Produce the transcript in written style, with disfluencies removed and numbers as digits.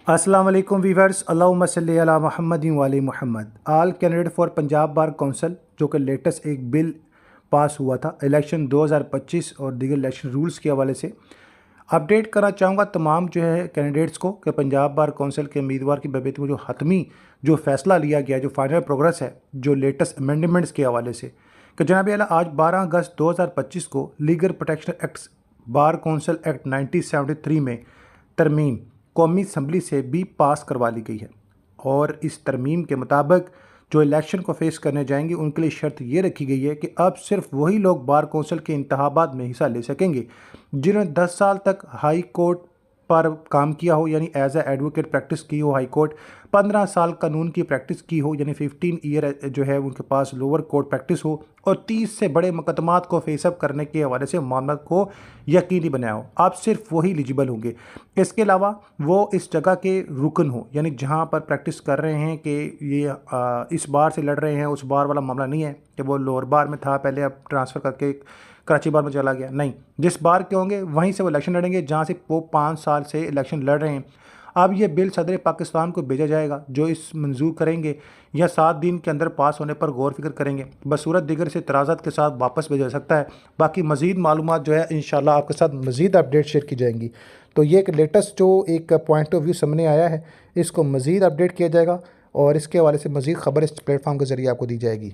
अस्सलाम वालेकुम वीवर्स, अल्लाहुम्मा सल्ली अला मुहम्मद व आले Muhammad. All candidate for Punjab bar council जो कि लेटेस्ट एक बिल पास हुआ था इलेक्शन 2025 और दीगर इलेक्शन रूल्स के हवाले से अपडेट करना चाहूँगा तमाम जो है कैंडिडेट्स को कि पंजाब बार काउंसिल के उम्मीदवार की बबीत में जो हतमी जो फ़ैसला लिया गया, जो फाइनल प्रोग्रेस है, जो लेटेस्ट अमेंडमेंट्स के हवाले से कि जनाब आला आज 12 अगस्त 2025 को legal protection act bar council act 1973 में तरमीम कौमी असम्बली से भी पास करवा ली गई है। और इस तरमीम के मुताबिक जो इलेक्शन को फेस करने जाएंगे उनके लिए शर्त ये रखी गई है कि अब सिर्फ वही लोग बार कौंसिल के इंतखाबात में हिस्सा ले सकेंगे जिन्होंने 10 साल तक हाई कोर्ट पर काम किया हो, यानी एज ए एडवोकेट प्रैक्टिस की हो हाई कोर्ट, 15 साल कानून की प्रैक्टिस की हो, यानी 15 ईयर जो है उनके पास लोअर कोर्ट प्रैक्टिस हो, और 30 से बड़े मुकदमात को फेसअप करने के हवाले से मामला को यकीनी बनाया हो। आप सिर्फ वही एलिजिबल होंगे। इसके अलावा वो इस जगह के रुकन हो, यानी जहाँ पर प्रैक्टिस कर रहे हैं कि ये इस बार से लड़ रहे हैं, उस बार वाला मामला नहीं है कि वो लोअर बार में था पहले, अब ट्रांसफ़र करके कराची बार में चला गया। नहीं, जिस बार के होंगे वहीं से वो इलेक्शन लड़ेंगे जहाँ से वो 5 साल से इलेक्शन लड़ रहे हैं। अब ये बिल सदर पाकिस्तान को भेजा जाएगा, जो इस मंजूर करेंगे या 7 दिन के अंदर पास होने पर गौर फिक्र करेंगे, बसूरत दिगर से तराज़ात के साथ वापस भेजा जा सकता है। बाकी मज़ीद मालूमात जो है इंशाल्लाह आपके साथ मज़ीद अपडेट शेयर की जाएंगी। तो ये एक लेटेस्ट जो एक पॉइंट ऑफ व्यू सामने आया है, इसको मज़ीद अपडेट किया जाएगा और इसके हवाले से मज़ीद ख़बर इस प्लेटफॉर्म के ज़रिए आपको दी जाएगी।